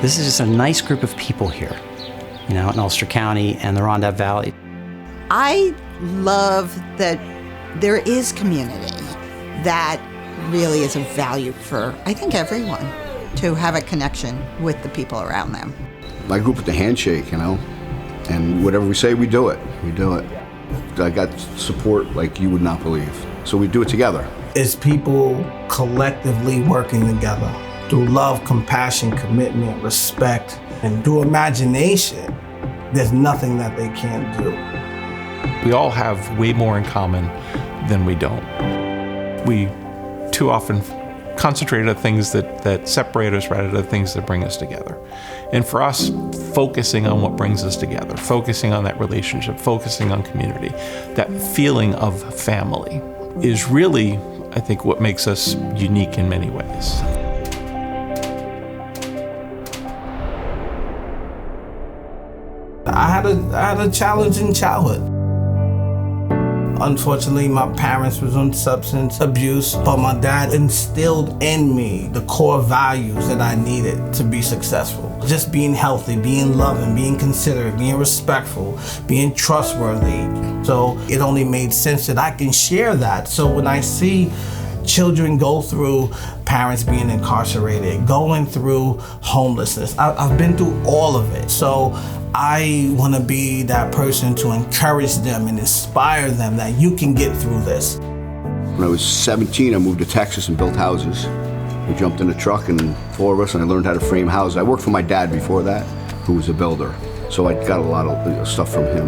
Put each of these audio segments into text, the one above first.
This is just a nice group of people here, in Ulster County and the Rondout Valley. I love that there is community. That really is a value for, I think, everyone, to have a connection with the people around them. I grew up with the handshake, and whatever we say, we do it. We do it. I got support like you would not believe. So we do it together. It's people collectively working together through love, compassion, commitment, respect, and through imagination. There's nothing that they can't do. We all have way more in common than we don't. We too often concentrate on things that separate us rather than things that bring us together. And for us, focusing on what brings us together, focusing on that relationship, focusing on community, that feeling of family is really, I think, what makes us unique in many ways. I had a challenging childhood. Unfortunately, my parents was on substance abuse, but my dad instilled in me the core values that I needed to be successful. Just being healthy, being loving, being considerate, being respectful, being trustworthy. So it only made sense that I can share that. So when I see children go through parents being incarcerated, going through homelessness, I've been through all of it. So I want to be that person to encourage them and inspire them that you can get through this. When I was 17, I moved to Texas and built houses. We jumped in a truck, and 4 of us, and I learned how to frame houses. I worked for my dad before that, who was a builder. So I got a lot of stuff from him.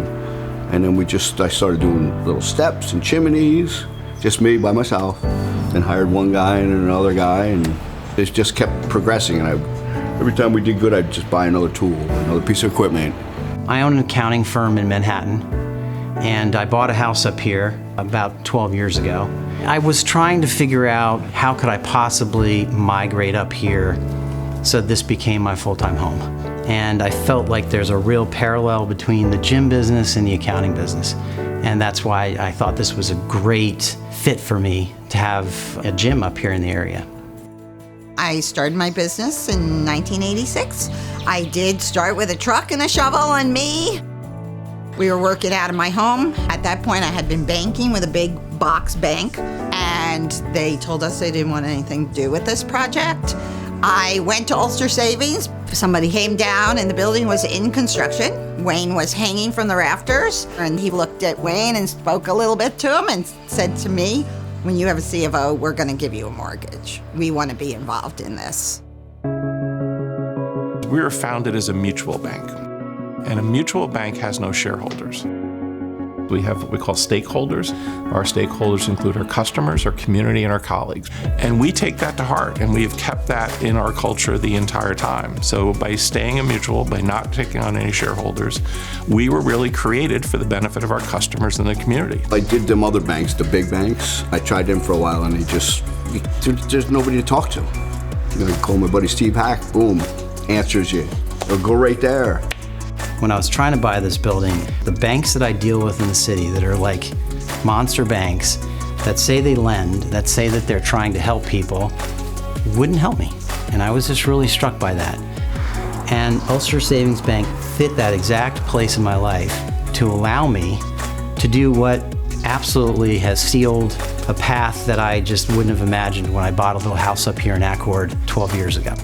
And then I started doing little steps and chimneys, just me by myself. Then hired one guy and another guy, and it just kept progressing. And every time we did good, I'd just buy another tool, another piece of equipment. I own an accounting firm in Manhattan, and I bought a house up here about 12 years ago. I was trying to figure out how could I possibly migrate up here so this became my full-time home. And I felt like there's a real parallel between the gym business and the accounting business. And that's why I thought this was a great fit for me to have a gym up here in the area. I started my business in 1986. I did start with a truck and a shovel and me. We were working out of my home. At that point, I had been banking with a big box bank, and they told us they didn't want anything to do with this project. I went to Ulster Savings. Somebody came down and the building was in construction. Wayne was hanging from the rafters, and he looked at Wayne and spoke a little bit to him and said to me, "When you have a C of O, we're going to give you a mortgage. We want to be involved in this." We were founded as a mutual bank, and a mutual bank has no shareholders. We have what we call stakeholders. Our stakeholders include our customers, our community, and our colleagues. And we take that to heart, and we've kept that in our culture the entire time. So by staying a mutual, by not taking on any shareholders, we were really created for the benefit of our customers and the community. I did them other banks, the big banks. I tried them for a while, and there's nobody to talk to. You call my buddy Steve Hack, boom, answers you. Or go right there. When I was trying to buy this building, the banks that I deal with in the city that are like monster banks, that say they lend, that say that they're trying to help people, wouldn't help me. And I was just really struck by that. And Ulster Savings Bank fit that exact place in my life to allow me to do what absolutely has sealed a path that I just wouldn't have imagined when I bought a little house up here in Accord 12 years ago.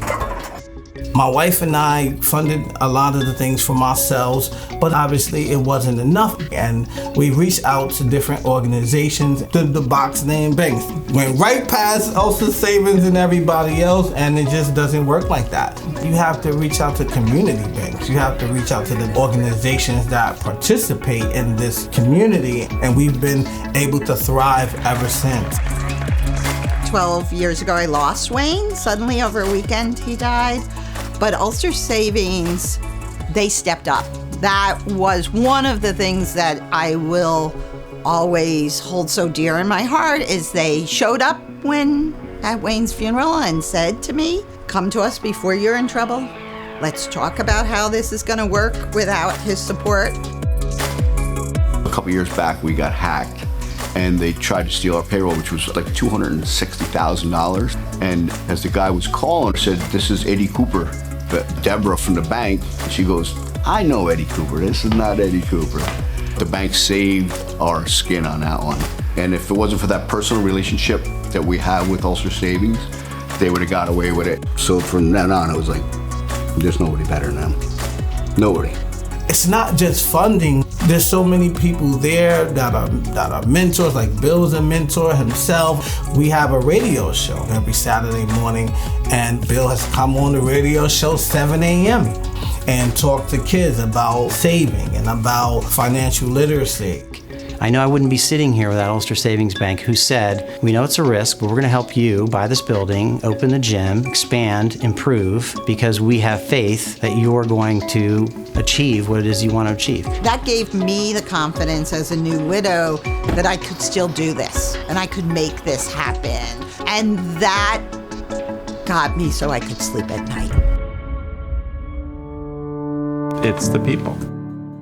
My wife and I funded a lot of the things for ourselves, but obviously it wasn't enough. And we reached out to different organizations. The box name banks went right past Ulster Savings and everybody else, and it just doesn't work like that. You have to reach out to community banks. You have to reach out to the organizations that participate in this community, and we've been able to thrive ever since. 12 years ago, I lost Wayne. Suddenly, over a weekend, he died. But Ulster Savings, they stepped up. That was one of the things that I will always hold so dear in my heart, is they showed up at Wayne's funeral and said to me, "Come to us before you're in trouble. Let's talk about how this is going to work without his support." A couple years back, we got hacked, and they tried to steal our payroll, which was like $260,000. And as the guy was calling, said, "This is Eddie Cooper, Deborah from the bank. She goes, I know Eddie Cooper. This is not Eddie Cooper. The bank saved our skin on that one. And if it wasn't for that personal relationship that we have with Ulster Savings, they would have got away with it. So from then on, I was like, there's nobody better than them. Nobody. It's not just funding. There's so many people there that are mentors, like Bill's a mentor himself. We have a radio show every Saturday morning, and Bill has come on the radio show 7 a.m. and talk to kids about saving and about financial literacy. I know I wouldn't be sitting here without Ulster Savings Bank, who said, we know it's a risk, but we're going to help you buy this building, open the gym, expand, improve, because we have faith that you're going to achieve what it is you want to achieve. That gave me the confidence as a new widow that I could still do this and I could make this happen. And that got me so I could sleep at night. It's the people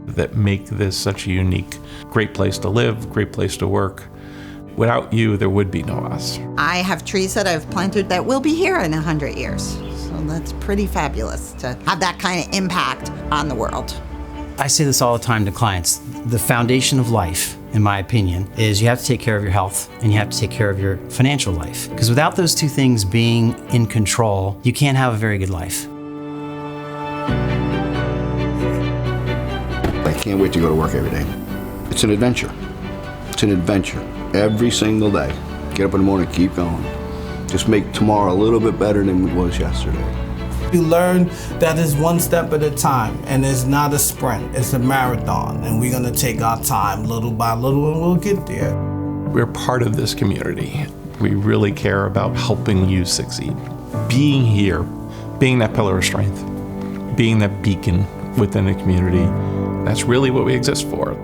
that make this such a unique, great place to live, great place to work. Without you, there would be no us. I have trees that I've planted that will be here in 100 years. So that's pretty fabulous to have that kind of impact on the world. I say this all the time to clients. The foundation of life, in my opinion, is you have to take care of your health and you have to take care of your financial life. Because without those two things being in control, you can't have a very good life. I can't wait to go to work every day. It's an adventure. It's an adventure. Every single day. Get up in the morning, keep going. Just make tomorrow a little bit better than it was yesterday. You learn that it's one step at a time, and it's not a sprint, it's a marathon. And we're gonna take our time little by little and we'll get there. We're part of this community. We really care about helping you succeed. Being here, being that pillar of strength, being that beacon within the community, that's really what we exist for.